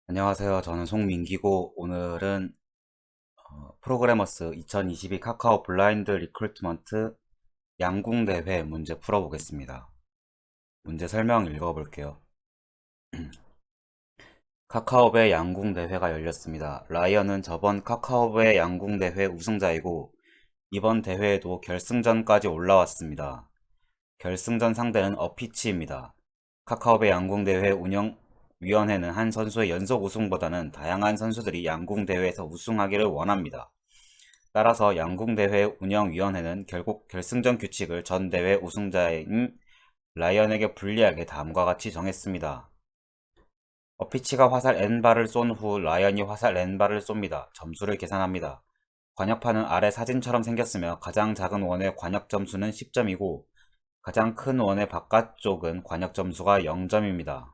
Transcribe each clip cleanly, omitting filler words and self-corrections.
안녕하세요. 저는 송민기고 오늘은 프로그래머스 2022 카카오 블라인드 리크루트먼트 양궁대회 문제 풀어보겠습니다. 문제 설명 읽어볼게요. 카카오배 양궁대회가 열렸습니다. 라이언은 저번 카카오배 양궁대회 우승자이고 이번 대회에도 결승전까지 올라왔습니다. 결승전 상대는 어피치입니다. 카카오배 양궁대회 운영위원회는 한 선수의 연속 우승보다는 다양한 선수들이 양궁대회에서 우승하기를 원합니다. 따라서 양궁대회 운영위원회는 결국 결승전 규칙을 전 대회 우승자인 라이언에게 불리하게 다음과 같이 정했습니다. 어피치가 화살 N발을 쏜 후 라이언이 화살 N발을 쏩니다. 점수를 계산합니다. 관역판은 아래 사진처럼 생겼으며 가장 작은 원의 관역 점수는 10점이고 가장 큰 원의 바깥쪽은 관역 점수가 0점입니다.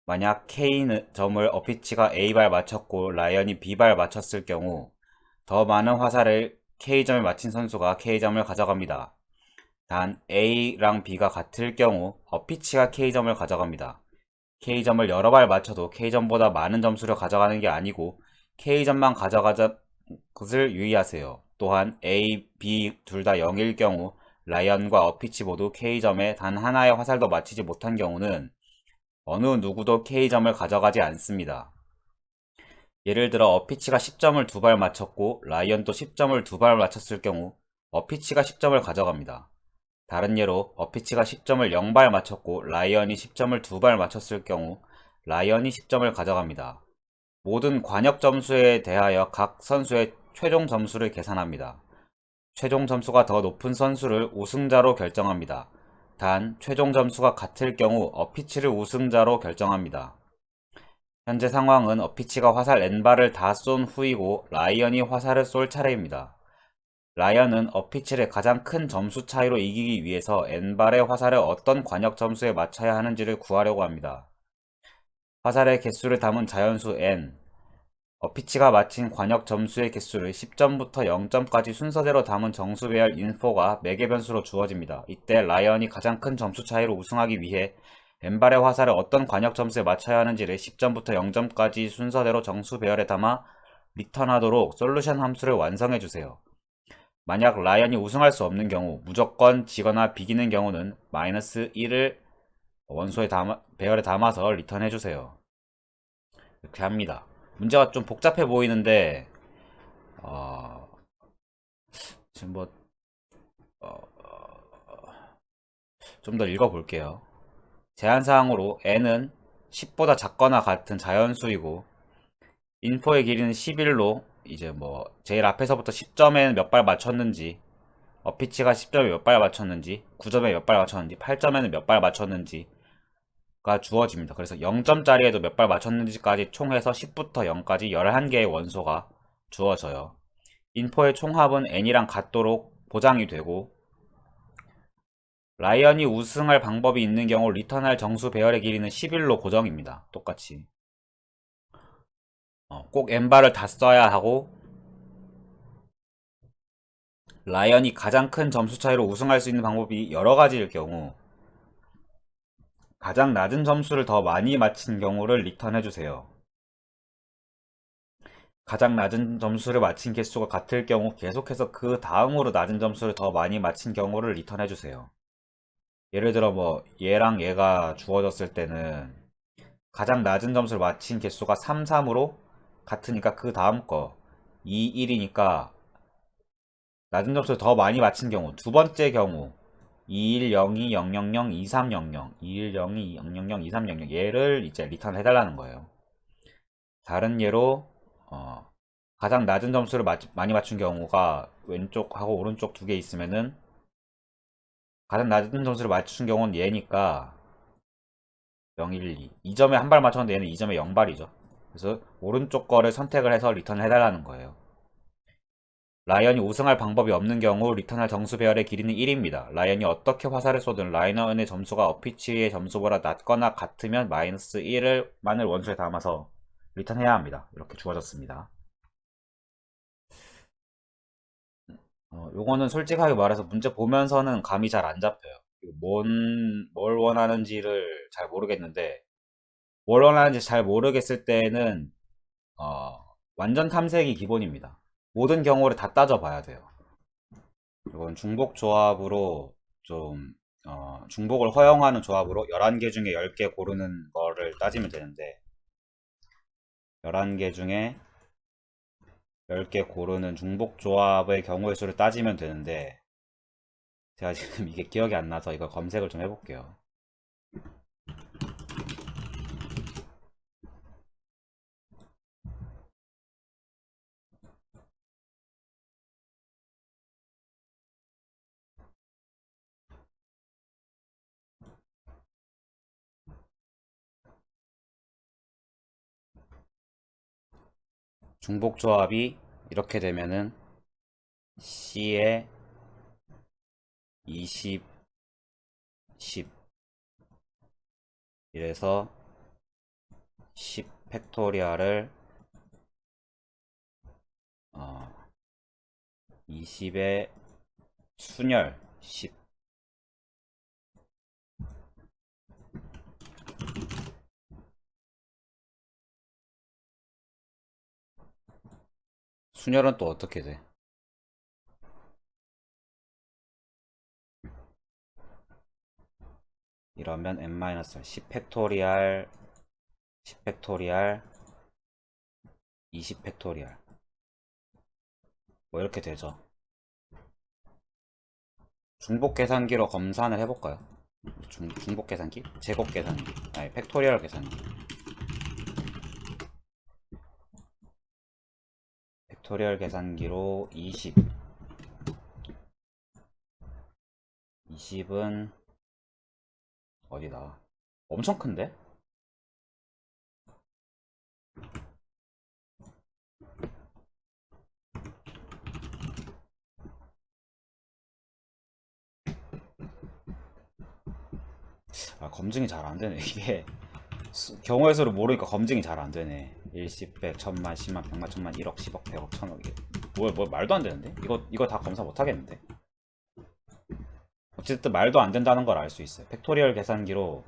만약 K점을 어피치가 A발 맞췄고 라이언이 B발 맞췄을 경우 더 많은 화살을 K점에 맞힌 선수가 K점을 가져갑니다. 단 A랑 B가 같을 경우 어피치가 K점을 가져갑니다. K점을 여러 발 맞춰도 K점보다 많은 점수를 가져가는 게 아니고 K점만 가져가자 것을 유의하세요. 또한 A, B 둘 다 0일 경우 라이언과 어피치 모두 K점에 단 하나의 화살도 맞히지 못한 경우는 어느 누구도 K점을 가져가지 않습니다. 예를 들어 어피치가 10점을 두 발 맞췄고 라이언도 10점을 두 발 맞췄을 경우 어피치가 10점을 가져갑니다. 다른 예로 어피치가 10점을 0발 맞췄고 라이언이 10점을 두 발 맞췄을 경우 라이언이 10점을 가져갑니다. 모든 관역 점수에 대하여 각 선수의 최종 점수를 계산합니다. 최종 점수가 더 높은 선수를 우승자로 결정합니다. 단 최종 점수가 같을 경우 어피치를 우승자로 결정합니다. 현재 상황은 어피치가 화살 N발을 다 쏜 후이고 라이언이 화살을 쏠 차례입니다. 라이언은 어피치를 가장 큰 점수 차이로 이기기 위해서 N발의 화살을 어떤 관역 점수에 맞춰야 하는지를 구하려고 합니다. 화살의 개수를 담은 자연수 N, 어피치가 맞힌 관역 점수의 개수를 10점부터 0점까지 순서대로 담은 정수배열 인포가 매개 변수로 주어집니다. 이때 라이언이 가장 큰 점수 차이로 우승하기 위해 N발의 화살을 어떤 관역 점수에 맞춰야 하는지를 10점부터 0점까지 순서대로 정수 배열에 담아 리턴하도록 솔루션 함수를 완성해주세요. 만약 라이언이 우승할 수 없는 경우 무조건 지거나 비기는 경우는 마이너스 1을 배열에 담아서 리턴해주세요. 이렇게 합니다. 문제가 좀 복잡해 보이는데 어, 지금 뭐 좀 더 읽어볼게요. 제한사항으로 n은 10보다 작거나 같은 자연수이고 인포의 길이는 11로 이제 뭐 제일 앞에서부터 10점에 몇 발 맞췄는지 어피치가 10점에 몇 발 맞췄는지 9점에 몇 발 맞췄는지 8점에는 몇 발 맞췄는지가 주어집니다. 그래서 0점짜리에도 몇 발 맞췄는지까지 총해서 10부터 0까지 11개의 원소가 주어져요. 인포의 총합은 n이랑 같도록 보장이 되고 라이언이 우승할 방법이 있는 경우 리턴할 정수 배열의 길이는 11로 고정입니다. 똑같이 꼭 n발을 다 써야 하고 라이언이 가장 큰 점수 차이로 우승할 수 있는 방법이 여러 가지일 경우 가장 낮은 점수를 더 많이 맞힌 경우를 리턴해주세요. 가장 낮은 점수를 맞힌 개수가 같을 경우 계속해서 그 다음으로 낮은 점수를 더 많이 맞힌 경우를 리턴해주세요. 예를 들어 뭐 얘랑 얘가 주어졌을 때는 가장 낮은 점수를 맞힌 개수가 3, 3으로 같으니까 그 다음 거 2, 1이니까 낮은 점수를 더 많이 맞힌 경우 두 번째 경우 210, 000, 2300, 210, 000, 2300 얘를 이제 리턴 해달라는 거예요. 다른 예로 가장 낮은 점수를 많이 맞춘 경우가 왼쪽하고 오른쪽 두 개 있으면은 가장 낮은 점수를 맞춘 경우는 얘니까 012. 2점에 한 발 맞췄는데 얘는 2점에 0발이죠. 그래서 오른쪽 거를 선택을 해서 리턴을 해달라는 거예요. 라이언이 우승할 방법이 없는 경우 리턴할 정수 배열의 길이는 1입니다. 라이언이 어떻게 화살을 쏘든 라이언의 점수가 어피치의 점수보다 낮거나 같으면 마이너스 1만을 원소에 담아서 리턴해야 합니다. 이렇게 주어졌습니다. 요거는 솔직하게 말해서 문제 보면서는 감이 잘 안 잡혀요. 뭘 원하는지를 잘 모르겠는데 뭘 원하는지 잘 모르겠을 때는 완전 탐색이 기본입니다. 모든 경우를 다 따져봐야 돼요. 이건 중복 조합으로 좀 중복을 허용하는 조합으로 11개 중에 10개 고르는 거를 따지면 되는데 11개 중에 10개 고르는 중복 조합의 경우의 수를 따지면 되는데 제가 지금 이게 기억이 안 나서 이거 검색을 좀 해볼게요. 중복 조합이 이렇게 되면은 C에 20, 10 이래서 10 팩토리얼을 20의 순열 10 순열은 또 어떻게 돼? 이러면 n-1 10 팩토리얼 10 팩토리얼 20 팩토리얼 뭐 이렇게 되죠. 중복 계산기로 검산을 해볼까요? 중복 계산기? 제곱 계산기 아니 팩토리얼 계산기 팩토리얼 계산기로 20은 어디다 엄청 큰데? 검증이 잘 안되네 이게 경우의 수를 모르니까 검증이 잘 안되네 1, 10, 100, 1000만, 10만, 100만, 1000만, 1억, 10억, 100억, 1000억 뭐 말도 안되는데? 이거 다 검사 못하겠는데? 어쨌든 말도 안된다는 걸 알 수 있어요. 팩토리얼 계산기로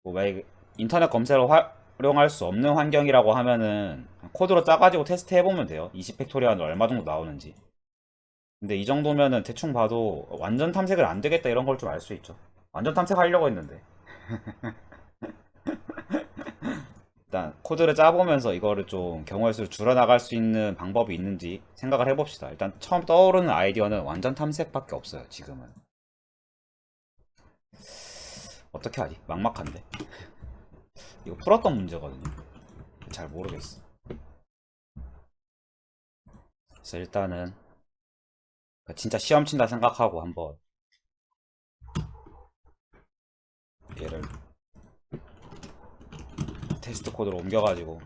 뭐 만약에 인터넷 검색을 활용할 수 없는 환경이라고 하면은 코드로 짜가지고 테스트 해보면 돼요. 20 팩토리얼은 얼마 정도 나오는지. 근데 이 정도면은 대충 봐도 완전 탐색을 안 되겠다 이런 걸 좀 알 수 있죠. 완전 탐색하려고 했는데 일단 코드를 짜보면서 이거를 좀 경우의 수를 줄여나갈 수 있는 방법이 있는지 생각을 해봅시다. 일단 처음 떠오르는 아이디어는 완전 탐색밖에 없어요. 지금은 어떻게 하지? 막막한데 이거 풀었던 문제거든요. 잘 모르겠어. 그래서 일단은 진짜 시험 친다 생각하고 한번 얘를 테스트 코드로 옮겨가지고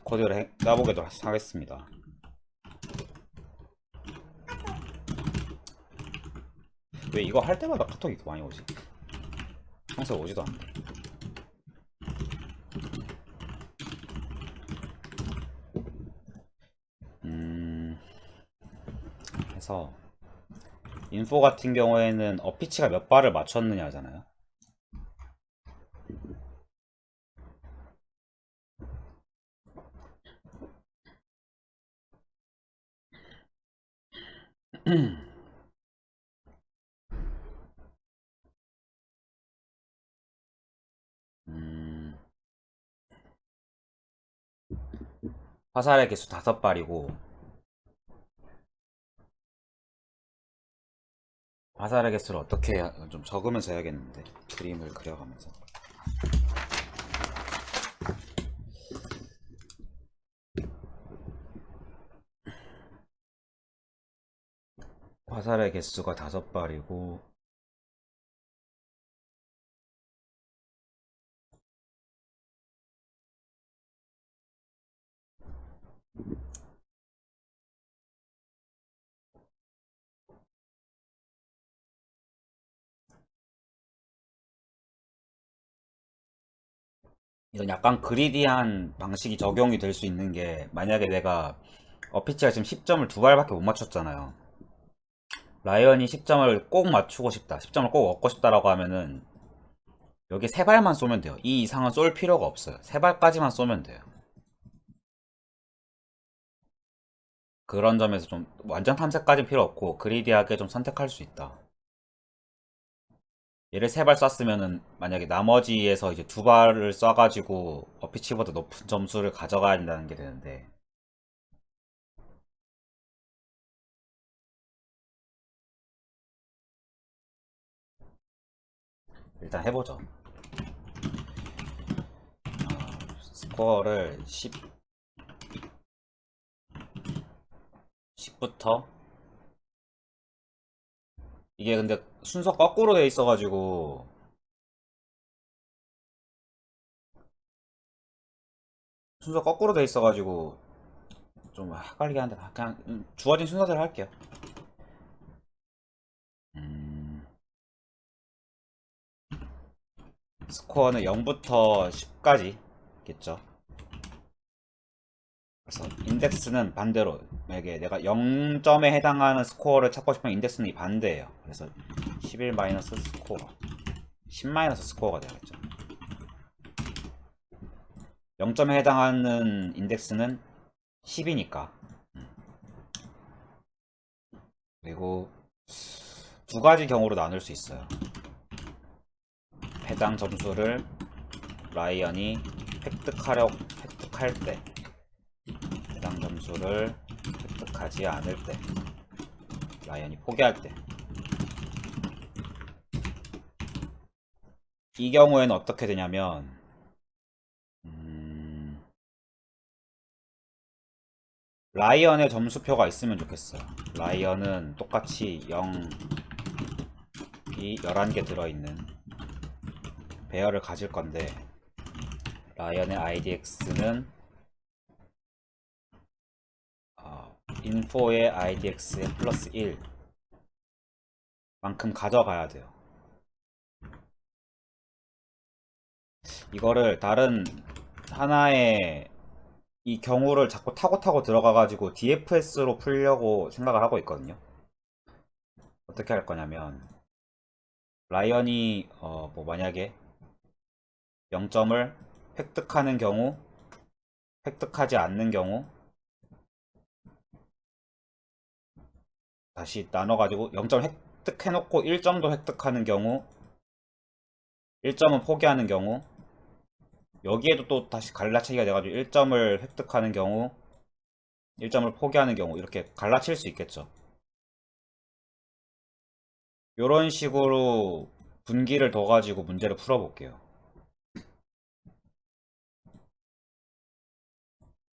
코드를 짜보기도 하겠습니다. 왜 이거 할 때마다 카톡이 많이 오지? 평소에 오지도 않는데. 해서 인포 같은 경우에는 어피치가 몇 발을 맞췄느냐잖아요. 화살의 개수 5발이고 화살의 개수를 어떻게 좀 적으면서 해야겠는데 그림을 그려가면서 화살의 개수가 5발이고 이건 약간 그리디한 방식이 적용이 될 수 있는 게 만약에 내가 어피치가 지금 10점을 2발밖에 못 맞췄잖아요. 라이언이 10점을 꼭 맞추고 싶다 10점을 꼭 얻고 싶다라고 하면은 여기 세 발만 쏘면 돼요. 이 이상은 쏠 필요가 없어요. 세 발까지만 쏘면 돼요. 그런 점에서 좀 완전 탐색까지 필요 없고 그리디하게 좀 선택할 수 있다. 얘를 세 발 쐈으면은 만약에 나머지에서 이제 두 발을 쏴가지고 어피치보다 높은 점수를 가져가야 된다는 게 되는데, 일단 해보죠. 스코어를 10부터, 이게 근데 순서 거꾸로 돼 있어가지고 좀 헷갈리게 한데 그냥 주어진 순서대로 할게요. 음, 스코어는 0부터 10까지 겠죠. 그래서 인덱스는 반대로, 만약에 내가 0점에 해당하는 스코어를 찾고 싶으면 인덱스는 이 반대예요. 그래서 11 마이너스 스코어, 10 마이너스 스코어가 되겠죠. 0점에 해당하는 인덱스는 10이니까. 그리고 두 가지 경우로 나눌 수 있어요. 해당 점수를 라이언이 획득할 때, 해당 점수를 획득하지 않을 때, 라이언이 포기할 때. 이 경우에는 어떻게 되냐면, 라이언의 점수표가 있으면 좋겠어요. 라이언은 똑같이 0이 11개 들어있는 배열을 가질 건데, 라이언의 IDX는 info의 IDX의 플러스 1 만큼 가져가야 돼요. 이거를 다른 하나의 이 경우를 자꾸 타고 들어가가지고 DFS로 풀려고 생각을 하고 있거든요. 어떻게 할 거냐면, 라이언이 뭐 만약에 0점을 획득하는 경우, 획득하지 않는 경우, 다시 나눠가지고 0점 획득해놓고 1점도 획득하는 경우, 1점은 포기하는 경우, 여기에도 또 다시 갈라치기가 돼가지고 1점을 획득하는 경우, 1점을 포기하는 경우, 이렇게 갈라칠 수 있겠죠. 이런 식으로 분기를 둬가지고 문제를 풀어볼게요.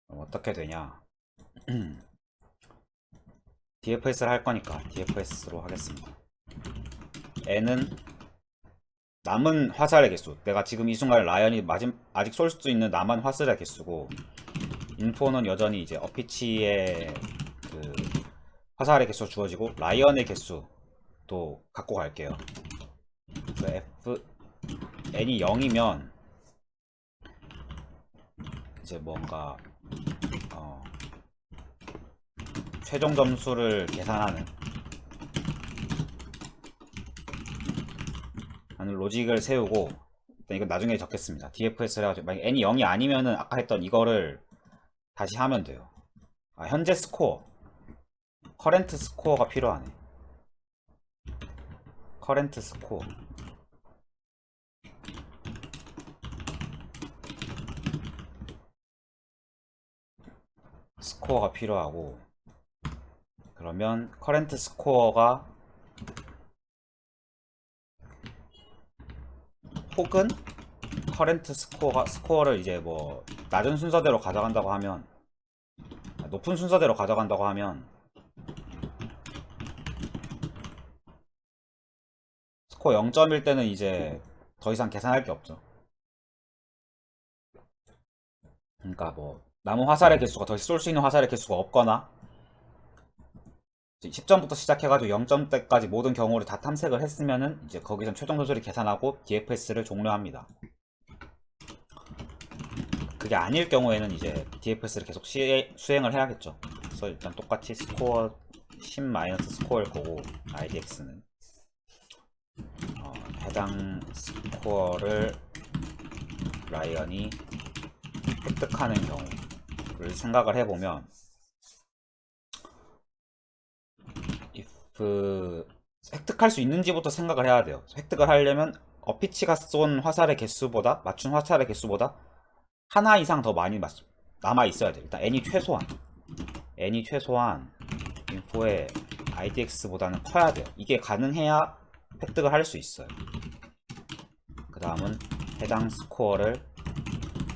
어떻게 되냐. DFS를 할 거니까 DFS로 하겠습니다. N은 남은 화살의 개수, 내가 지금 이 순간 라이언이 아직 쏠 수 있는 남은 화살의 개수고, 인포는 여전히 이제 어피치의 그 화살의 개수 주어지고 라이언의 개수도 갖고 갈게요. F N이 0이면 이제 뭔가 최종 점수를 계산하는 로직을 세우고, 일단 이건 나중에 적겠습니다. DFS를 해가지고 만약 N이 0이 아니면은 아까 했던 이거를 다시 하면 돼요. 현재 스코어, 커렌트 스코어가 필요하네. 커렌트 스코어가 필요하고, 그러면 커렌트 스코어가 혹은 커렌트 스코어를 이제 뭐 낮은 순서대로 가져간다고 하면, 높은 순서대로 가져간다고 하면, 스코어 0점일 때는 이제 더 이상 계산할 게 없죠. 그러니까 뭐 남은 화살의 개수가, 더 쏠 수 있는 화살의 개수가 없거나, 10점부터 시작해가지고 0점대까지 모든 경우를 다 탐색을 했으면은 이제 거기선 최종 점수를 계산하고 DFS를 종료합니다. 그게 아닐 경우에는 이제 DFS를 계속 수행을 해야겠죠. 그래서 일단 똑같이 스코어 10 마이너스 스코어를 보고, IDX는 해당 스코어를 라이언이 획득하는 경우를 생각을 해보면, if 획득할 수 있는지부터 생각을 해야 돼요. 획득을 하려면 어피치가 쏜 화살의 개수보다, 맞춘 화살의 개수보다 하나 이상 더 많이 남아 있어야 돼요. 일단 n이 최소한 인포의 idx보다는 커야 돼요. 이게 가능해야 획득을 할 수 있어요. 그 다음은 해당 스코어를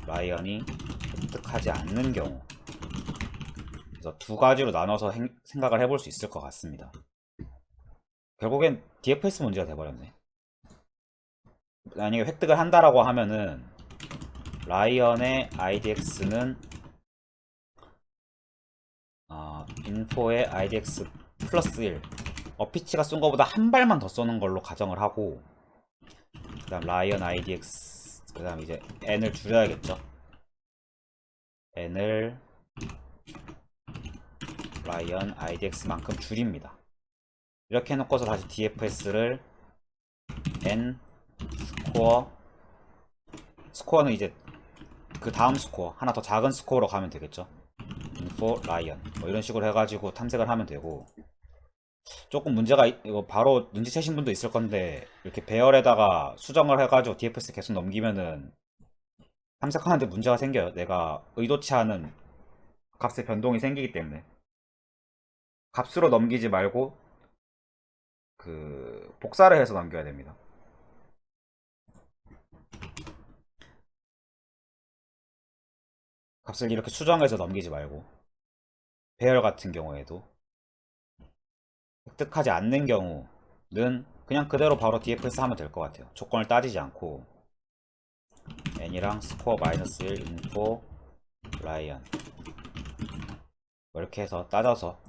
라이언이 획득하지 않는 경우. 그래서 두 가지로 나눠서 생각을 해볼 수 있을 것 같습니다. 결국엔 DFS 문제가 돼버렸네. 만약에 획득을 한다라고 하면은 라이언의 IDX는 인포의 IDX 플러스 1, 어피치가 쏜 거보다 한 발만 더 쏘는 걸로 가정을 하고, 그 다음 라이언 IDX, 그 다음 이제 n을 줄여야겠죠. n을 라이언 IDX만큼 줄입니다. 이렇게 해놓고서 다시 DFS를 n 스코어는 이제 그 다음 스코어, 하나 더 작은 스코어로 가면 되겠죠. info 라이언 뭐 이런 식으로 해가지고 탐색을 하면 되고, 조금 문제가 이거 바로 눈치채신 분도 있을 건데, 이렇게 배열에다가 수정을 해가지고 DFS 계속 넘기면은 탐색하는데 문제가 생겨요. 내가 의도치 않은 값의 변동이 생기기 때문에. 값으로 넘기지 말고 그 복사를 해서 넘겨야 됩니다. 값을 이렇게 수정해서 넘기지 말고, 배열 같은 경우에도 획득하지 않는 경우는 그냥 그대로 바로 DFS 하면 될 것 같아요. 조건을 따지지 않고 n이랑 스코어 마이너스 1 인포 라이언 이렇게 해서 따져서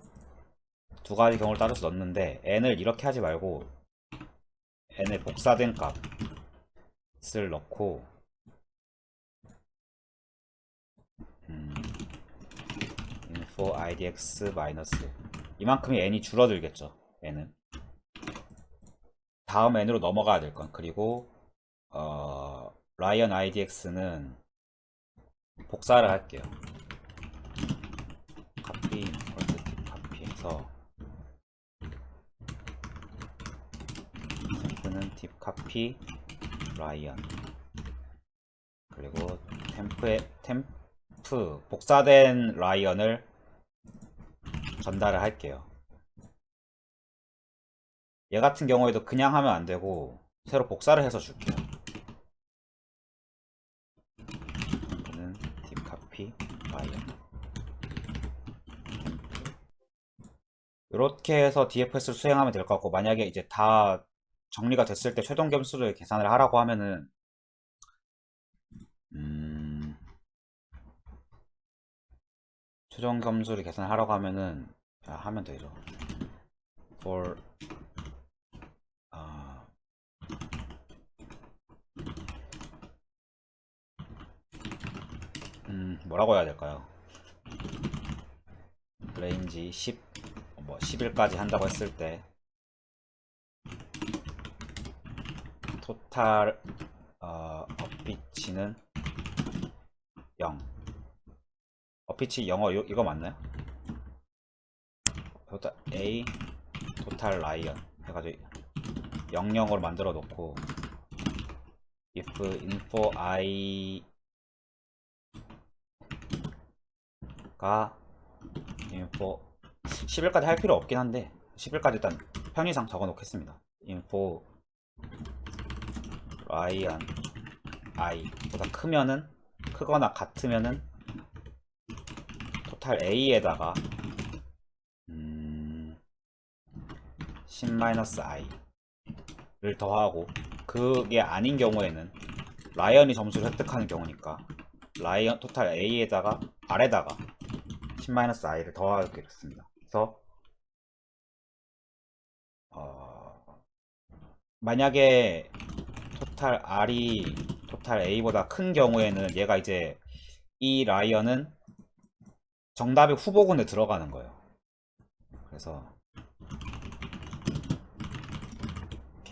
두 가지 경우를 따져서 넣는데, n을 이렇게 하지 말고 n의 복사된 값을 넣고 info idx 마이너스 이만큼이 n이 줄어들겠죠. n은 다음 n으로 넘어가야 될 건, 그리고 라이언 idx는 복사를 할게요. 카피 카피해서 템프는 딥 카피 라이언, 그리고 템프 복사된 라이언을 전달을 할게요. 얘 같은 경우에도 그냥 하면 안 되고 새로 복사를 해서 줄게요. 템프는 딥 카피 라이언, 이렇게 해서 DFS를 수행하면 될 것 같고, 만약에 이제 다 정리가 됐을 때 최종 점수를 계산을 하라고 하면은 최종 점수를 계산하라고 하면은 하면 되죠. for 뭐라고 해야 될까요? 레인지 10 11까지 한다고 했을 때 토탈 어피치는 0. 어피치 영어 이거 맞나요? 토탈 A 토탈 라이언 해가지고 00으로 만들어 놓고, if info I 가 info 11까지 할 필요 없긴 한데 11까지 일단 편의상 적어 놓겠습니다. info 라이언 I 보다 크거나 같으면은 토탈 A에다가 10-i를 더하고, 그게 아닌 경우에는 라이언이 점수를 획득하는 경우니까 라이언 토탈 A에다가 R에다가 10-i를 더하겠습니다. 그래서 만약에 토탈 R이 토탈 A보다 큰 경우에는 얘가 이제 이 라이언은 정답의 후보군에 들어가는 거예요. 그래서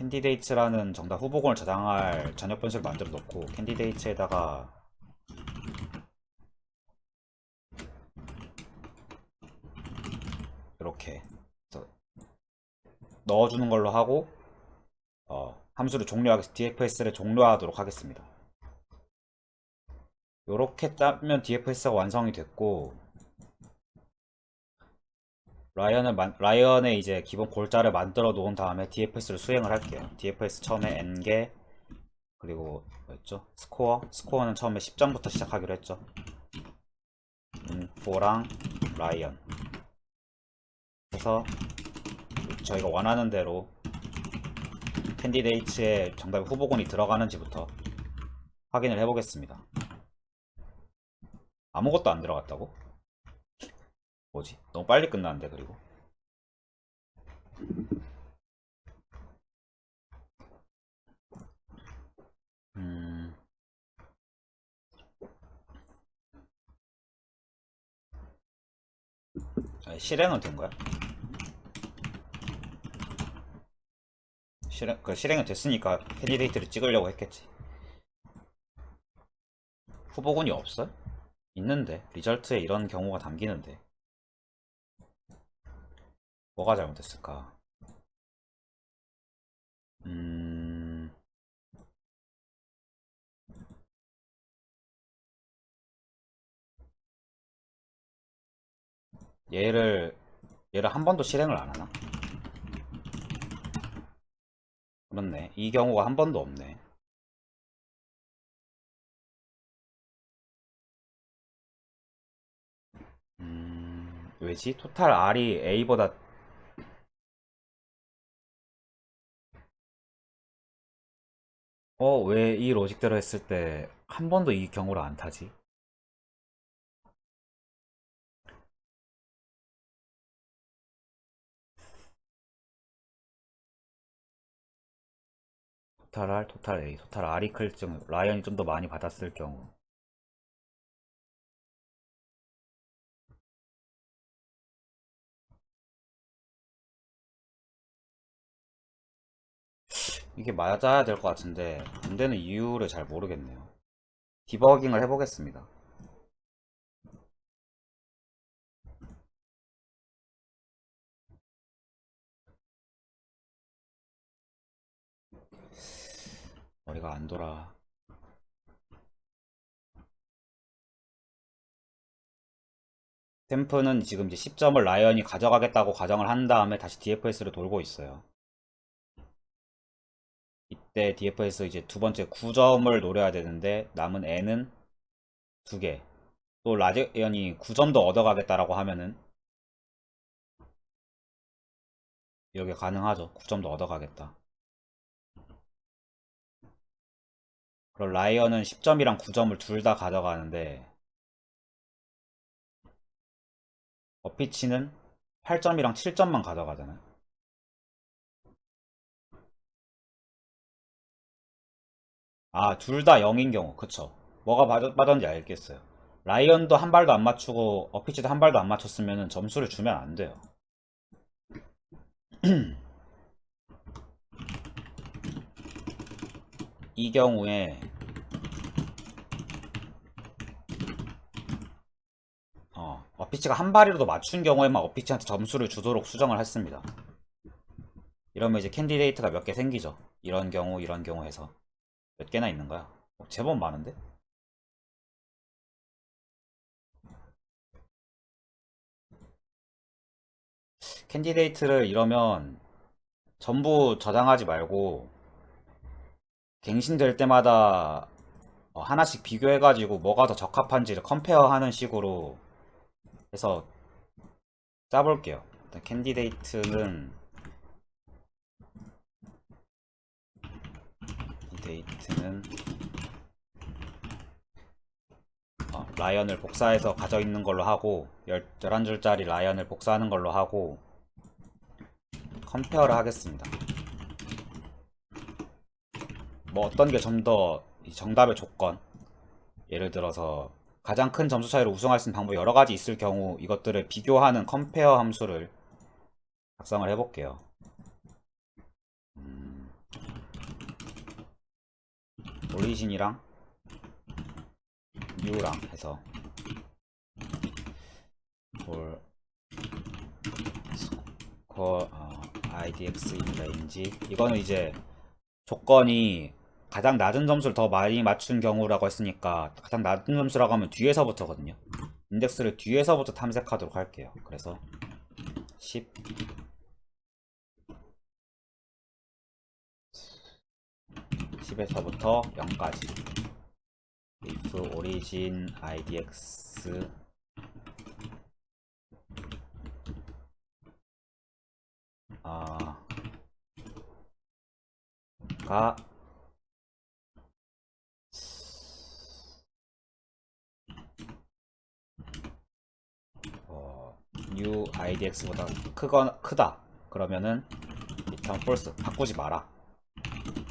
캔디데이츠라는 정답 후보군을 저장할 전역 변수를 만들어 놓고 캔디데이츠에다가 이렇게 넣어주는 걸로 하고 함수를 종료하겠습니다. dfs를 종료하도록 하겠습니다. 이렇게 따면 dfs가 완성이 됐고 라이언의 이제 기본 골자를 만들어 놓은 다음에 dfs를 수행을 할게요. dfs 처음에 n개 그리고 뭐였죠? 스코어는 처음에 10점부터 시작하기로 했죠. info랑 라이언 그래서 저희가 원하는 대로 캔디데이츠에 정답 후보군이 들어가는지부터 확인을 해보겠습니다. 아무것도 안 들어갔다고? 뭐지? 너무 빨리 끝나는데 그리고 실행은 된 거야? 실행은 됐으니까 캔디데이트를 찍으려고 했겠지. 후보군이 없어? 있는데 리절트에 이런 경우가 담기는데 뭐가 잘못됐을까? 얘를 한 번도 실행을 안 하나? 그렇네. 이 경우가 한 번도 없네. 왜지? 토탈 R이 A보다 왜 이 로직대로 했을 때 한 번도 이 경우를 안 타지? 토탈 R, 토탈 A, 토탈 R이 클 경우 라이언이 좀 더 많이 받았을 경우 이게 맞아야 될 것 같은데 안 되는 이유를 잘 모르겠네요. 디버깅을 해보겠습니다. 머리가 안 돌아. 템프는 지금 이제 10점을 라이언이 가져가겠다고 가정을 한 다음에 다시 DFS를 돌고 있어요. 이때 DFS 이제 두 번째 9점을 노려야 되는데 남은 N은 2개. 또 라이언이 9점도 얻어가겠다라고 하면은 이렇게 가능하죠. 9점도 얻어가겠다. 그럼 라이언은 10점이랑 9점을 둘 다 가져가는데 어피치는 8점이랑 7점만 가져가잖아요. 둘 다 0인 경우 그쵸. 뭐가 맞았는지 알겠어요. 라이언도 한 발도 안 맞추고 어피치도 한 발도 안 맞췄으면 점수를 주면 안 돼요. 이 경우에 어피치가 한 발이라도 맞춘 경우에만 어피치한테 점수를 주도록 수정을 했습니다. 이러면 이제 캔디데이트가 몇 개 생기죠. 이런 경우 해서 몇 개나 있는 거야? 제법 많은데? 캔디데이트를 이러면 전부 저장하지 말고 갱신될 때마다 하나씩 비교해가지고 뭐가 더 적합한지를 컴페어하는 식으로 해서 짜볼게요. 일단 캔디데이트는 라이언을 복사해서 가져있는 걸로 하고 11줄짜리 라이언을 복사하는 걸로 하고 컴페어를 하겠습니다. 뭐 어떤 게 좀 더 정답의 조건, 예를 들어서 가장 큰 점수 차이로 우승할 수 있는 방법이 여러 가지 있을 경우 이것들을 비교하는 컴페어 함수를 작성을 해볼게요. 오리진이랑 U랑 해서 for score IDX in range. 이거는 이제 조건이 가장 낮은 점수를 더 많이 맞춘 경우라고 했으니까 가장 낮은 점수라고 하면 뒤에서부터거든요. 인덱스를 뒤에서부터 탐색하도록 할게요. 그래서 10 10에서부터 0까지 if origin idx 가 new idx보다 크다 그러면은 return false 바꾸지 마라.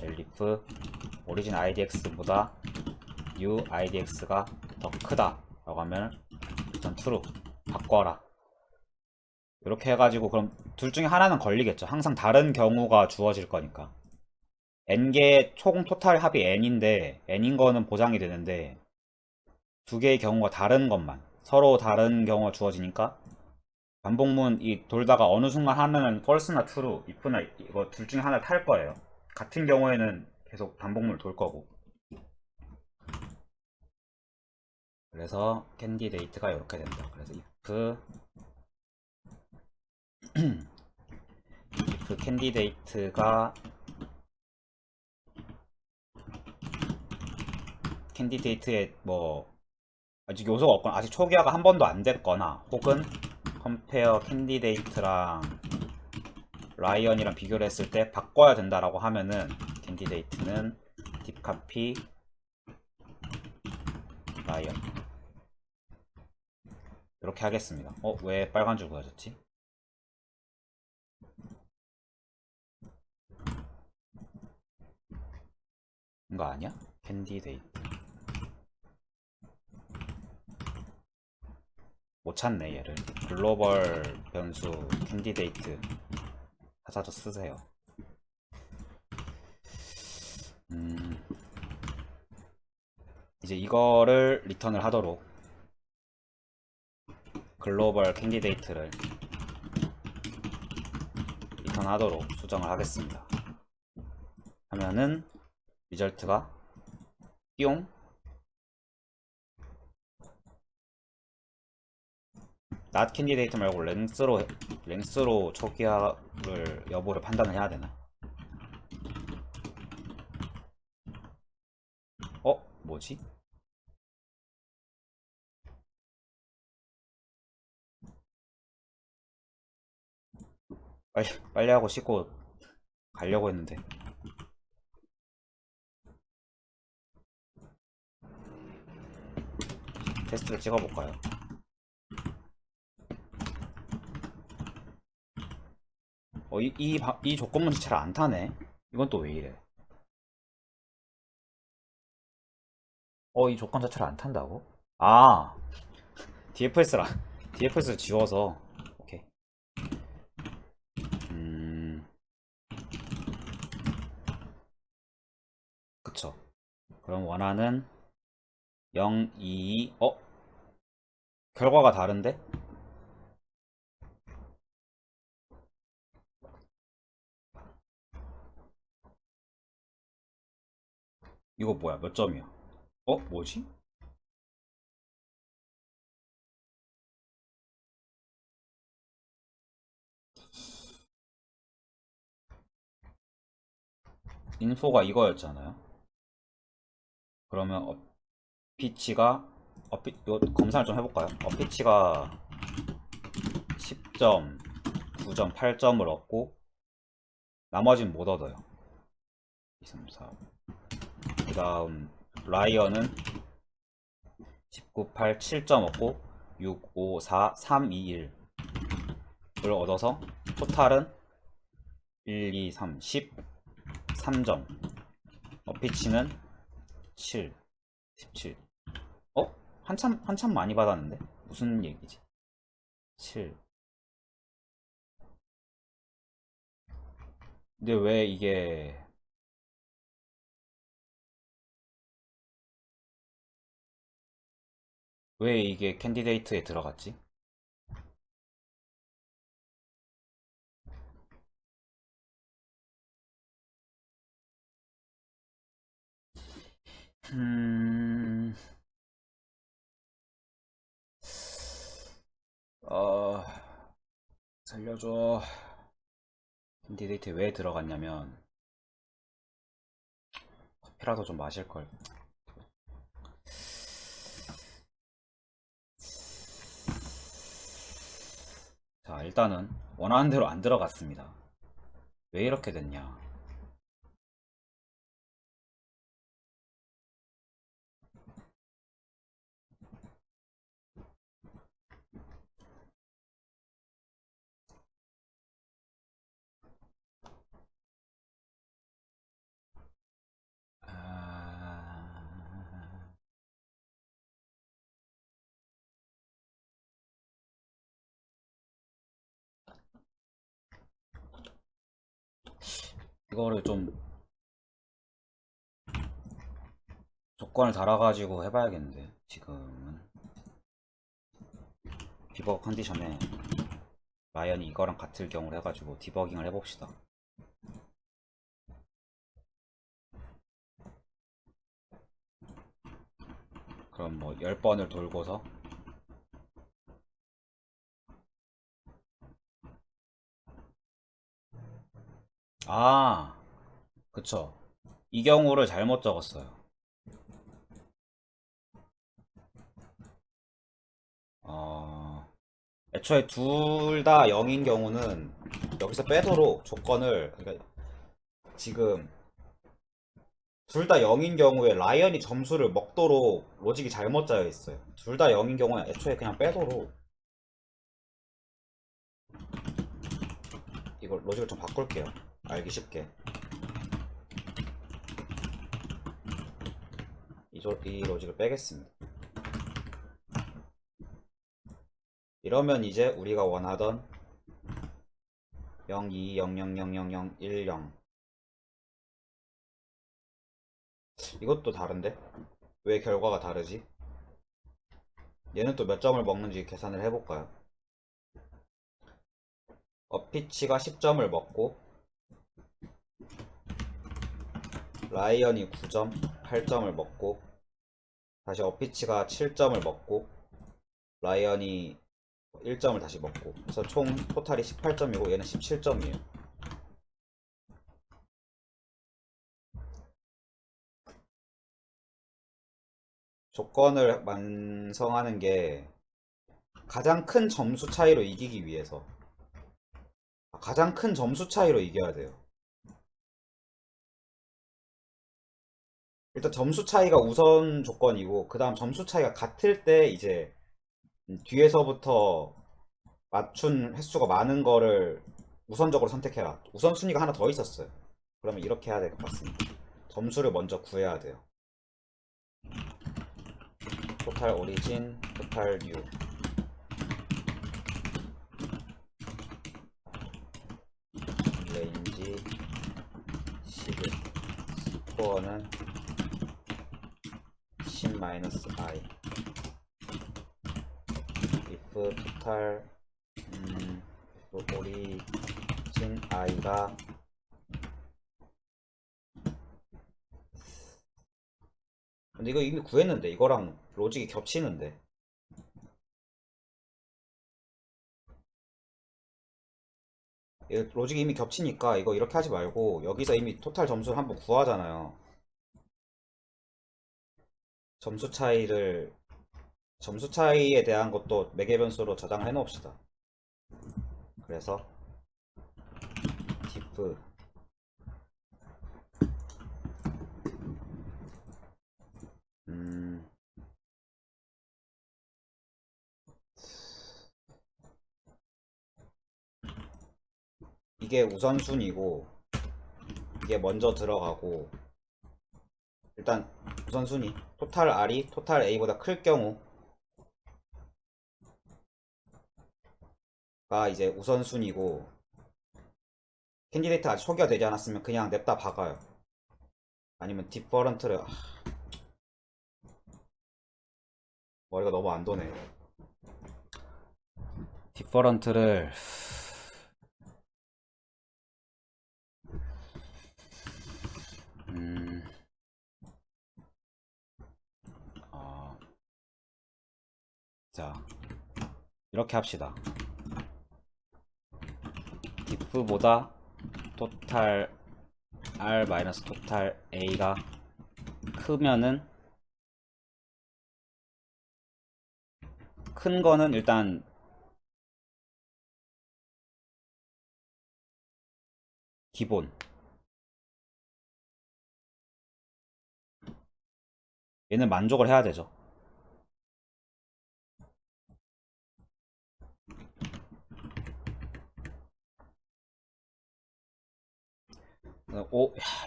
if origin idx보다 new idx가 더 크다 라고 하면 return true 바꿔라. 이렇게 해가지고 그럼 둘 중에 하나는 걸리겠죠. 항상 다른 경우가 주어질 거니까. n개 총 토탈 합이 n인데 n인 거는 보장이 되는데 두 개의 경우가 다른 것만 서로 다른 경우가 주어지니까 반복문 이 돌다가 어느 순간 하나는 false나 true, if나 이거 둘 중에 하나를 탈 거예요. 같은 경우에는 계속 반복문을 돌 거고. 그래서 candidate가 이렇게 된다. 그래서 if candidate가 캔디데이트에 뭐 아직 요소가 없거나 아직 초기화가 한 번도 안 됐거나 혹은 컴페어 캔디데이트랑 라이언이랑 비교를 했을 때 바꿔야 된다라고 하면은 캔디데이트는 딥카피 라이언 이렇게 하겠습니다. 왜 빨간 줄 보여졌지? 이거 아니야? 캔디데이트 못 찾네 얘를. 글로벌 변수 캔디데이트 찾아서 쓰세요. 이제 이거를 리턴을 하도록 글로벌 캔디데이트를 리턴하도록 수정을 하겠습니다. 하면은 리절트가 띠용 not candidate 말고 랭스로 초기화를 여부를 판단을 해야 되나? 뭐지? 빨리 하고 씻고 가려고 했는데. 테스트를 찍어볼까요? 이 조건 문제 잘 안 타네. 이건 또 왜 이래? 이 조건 자체를 안 탄다고? 아, DFS라. DFS를 지워서. 오케이. 그쵸. 그럼 원하는 0, 2, 결과가 다른데? 이거 뭐야? 몇 점이야? 뭐지? 인포가 이거였잖아요. 그러면 어피치가 이거 검사를 좀 해볼까요? 어피치가 10점, 9점, 8점을 얻고 나머지는 못 얻어요. 2, 3, 4. 그 다음 라이언은 19, 8, 7점 얻고 6, 5, 4, 3, 2, 1을 얻어서 토탈은 1, 2, 3, 10, 3점. 어피치는 7, 17. 한참 많이 받았는데? 무슨 얘기지? 7. 근데 왜 이게 왜 이게 캔디데이트에 들어갔지? 음, 어, 살려줘. 캔디데이트에 왜 들어갔냐면, 커피라도 좀 마실걸. 자, 일단은 원하는 대로 안 들어갔습니다. 왜 이렇게 됐냐? 아... 이거를 좀 조건을 달아가지고 해봐야겠는데, 지금은. 디버그 컨디션에 라이언이 이거랑 같을 경우를 해가지고 디버깅을 해봅시다. 그럼 뭐 10번을 돌고서, 아, 그쵸. 이 경우를 잘못 적었어요. 어, 애초에 둘 다 0인 경우는 여기서 빼도록 조건을, 그러니까 지금 둘 다 0인 경우에 라이언이 점수를 먹도록 로직이 잘못 짜여 있어요. 둘 다 0인 경우는 애초에 그냥 빼도록, 이거 로직을 좀 바꿀게요. 알기 쉽게. 이 로직을 빼겠습니다. 이러면 이제 우리가 원하던 0, 2, 0, 0, 0, 0, 0, 1, 0. 이것도 다른데? 왜 결과가 다르지? 얘는 또 몇 점을 먹는지 계산을 해볼까요? 어피치가 10점을 먹고 라이언이 9점, 8점을 먹고 다시 어피치가 7점을 먹고 라이언이 1점을 다시 먹고, 그래서 총 토탈이 18점이고 얘는 17점이에요. 조건을 완성하는 게 가장 큰 점수 차이로 이기기 위해서, 가장 큰 점수 차이로 이겨야 돼요. 일단 점수 차이가 우선 조건이고, 그 다음 점수 차이가 같을 때 이제 뒤에서부터 맞춘 횟수가 많은 거를 우선적으로 선택해라. 우선순위가 하나 더 있었어요. 그러면 이렇게 해야 될 것 같습니다. 점수를 먼저 구해야 돼요. 토탈 오리진, 토탈 뉴. 레인지 10을, 스코어는 10-i. if 토탈 오리진 i가, 근데 이거 이미 구했는데 이거랑 로직이 겹치는데. 이거 로직이 이미 겹치니까 이거 이렇게 하지 말고 여기서 이미 토탈 점수를 한번 구하잖아요. 점수 차이를, 점수 차이에 대한 것도 매개 변수로 저장을 해 놓읍시다. 그래서 diff 음, 이게 우선순위고 이게 먼저 들어가고, 일단 우선순위 토탈 R이 토탈 A보다 클 경우가 이제 우선순위고, 캔디데이트 아직 소개가 되지 않았으면 그냥 냅다 박아요. 아니면 디퍼런트를, 머리가 너무 안 도네. 디퍼런트를 음, 어, 자 이렇게 합시다. diff보다 토탈 r 마이너스 토탈 a가 크면은, 큰 거는 일단 기본, 얘는 만족을 해야 되죠.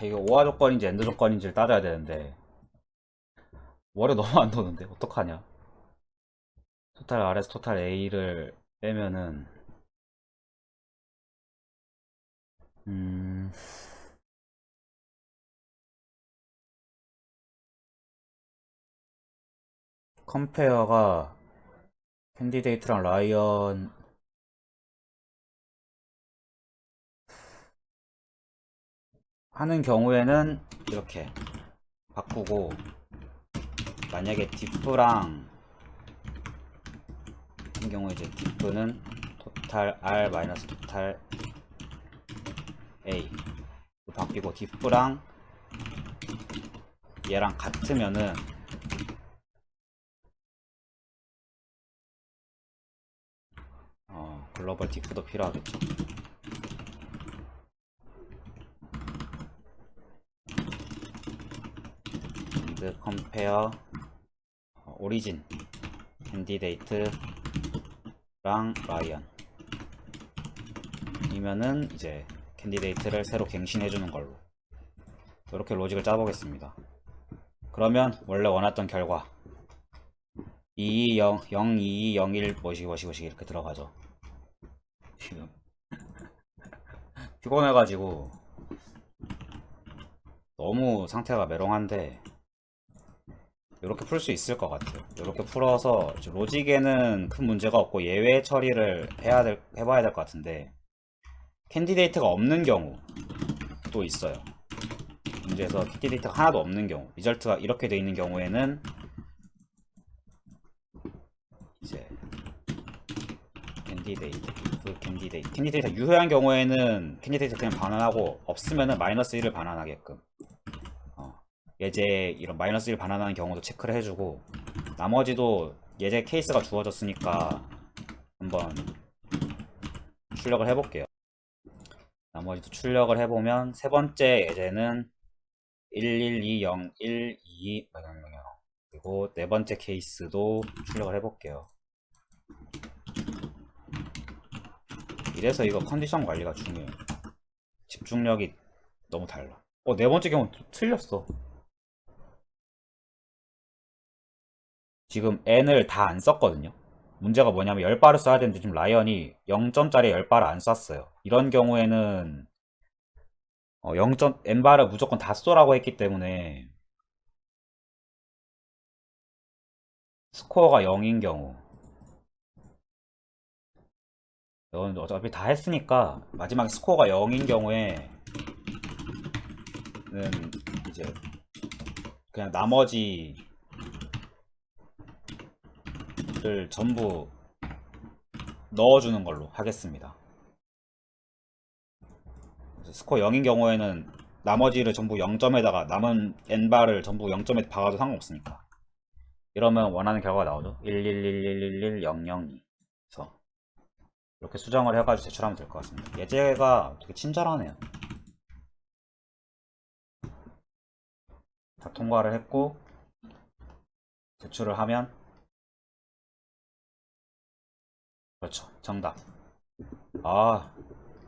이거 오화 조건인지 엔드 조건인지를 따져야 되는데 머리 너무 안 도는데 어떡하냐. 토탈 R에서 토탈 A를 빼면은 음... 컴페어가 캔디데이트랑 라이언 하는 경우에는 이렇게 바꾸고, 만약에 디프랑 같은 경우에 이제 디프는 토탈 R 마이너스 토탈 A 바뀌고, 디프랑 얘랑 같으면은 글로벌 디프도 필요하겠죠. and compare origin candidate랑 라이언 이면은 이제 캔디데이트를 새로 갱신해 주는 걸로, 이렇게 로직을 짜보겠습니다. 그러면 원래 원했던 결과 220 0201 뭐시기 이렇게 들어가죠. 지금 피곤해가지고 너무 상태가 메롱한데 이렇게 풀 수 있을 것 같아요. 이렇게 풀어서 로직에는 큰 문제가 없고 예외 처리를 해봐야 될 것 같은데, 캔디데이트가 없는 경우도 있어요. 문제에서 캔디데이트가 하나도 없는 경우, 리절트가 이렇게 돼 있는 경우에는 이제 캔디데이트가 유효한 경우에는 캔디데이트 그냥 반환하고, 없으면은 마이너스 1을 반환하게끔 예제 이런 마이너스 1 반환하는 경우도 체크를 해주고, 나머지도 예제 케이스가 주어졌으니까 한번 출력을 해볼게요. 나머지도 출력을 해보면, 세 번째 예제는 112012 그리고 네 번째 케이스도 출력을 해볼게요. 이래서 이거 컨디션 관리가 중요해요. 집중력이 너무 달라. 네 번째 경우 틀렸어. 지금 n을 다 안 썼거든요. 문제가 뭐냐면 10바를 써야 되는데 지금 라이언이 0점짜리 10바를 안 쐈어요. 이런 경우에는 0점 n바를 무조건 다 쏘라고 했기 때문에 스코어가 0인 경우, 넌 어차피 다 했으니까 마지막에 스코어가 0인 경우에는 이제 그냥 나머지를 전부 넣어주는 걸로 하겠습니다. 스코어 0인 경우에는 나머지를 전부 0점에다가 남은 n바를 전부 0점에 박아도 상관없으니까. 이러면 원하는 결과가 나오죠. 111111002. 그래서 이렇게 수정을 해가지고 제출하면 될 것 같습니다. 예제가 되게 친절하네요. 다 통과를 했고 제출을 하면, 그렇죠, 정답.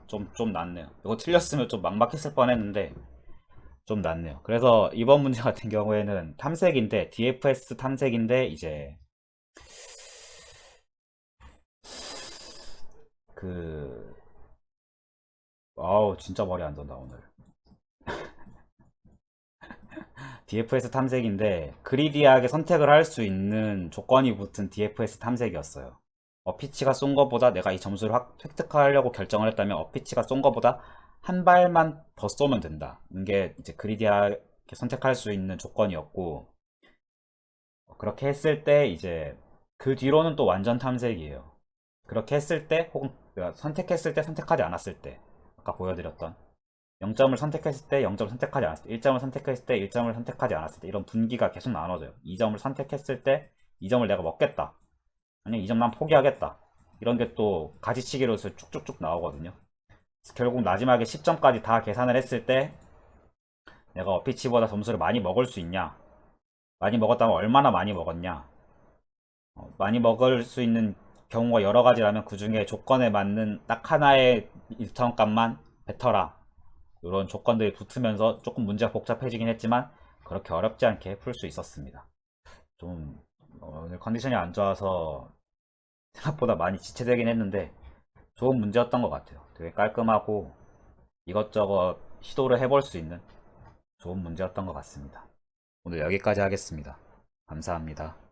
좀 낫네요. 이거 틀렸으면 좀 막막했을 뻔했는데 좀 낫네요. 그래서 이번 문제 같은 경우에는 탐색인데, DFS 탐색인데 이제 그 진짜 머리 안 돈다 오늘. DFS 탐색인데 그리디하게 선택을 할 수 있는 조건이 붙은 DFS 탐색이었어요. 어피치가 쏜 거보다 내가 이 점수를 획득하려고 결정을 했다면 어피치가 쏜 거보다 한 발만 더 쏘면 된다. 이게 이제 그리디하게 선택할 수 있는 조건이었고, 그렇게 했을 때 이제 그 뒤로는 또 완전 탐색이에요. 그렇게 했을 때 혹은 선택했을 때 선택하지 않았을 때, 아까 보여드렸던 0점을 선택했을 때 0점을 선택하지 않았을 때, 1점을 선택했을 때 1점을 선택하지 않았을 때, 이런 분기가 계속 나눠져요. 2점을 선택했을 때 2점을 내가 먹겠다, 아니면 2점 난 포기하겠다, 이런 게 또 가지치기로서 쭉쭉쭉 나오거든요. 결국 마지막에 10점까지 다 계산을 했을 때 내가 어피치보다 점수를 많이 먹을 수 있냐, 많이 먹었다면 얼마나 많이 먹었냐, 많이 먹을 수 있는 경우가 여러 가지라면 그 중에 조건에 맞는 딱 하나의 일정 값만 뱉어라, 이런 조건들이 붙으면서 조금 문제가 복잡해지긴 했지만 그렇게 어렵지 않게 풀 수 있었습니다. 좀 오늘 컨디션이 안 좋아서 생각보다 많이 지체되긴 했는데 좋은 문제였던 것 같아요. 되게 깔끔하고 이것저것 시도를 해볼 수 있는 좋은 문제였던 것 같습니다. 오늘 여기까지 하겠습니다. 감사합니다.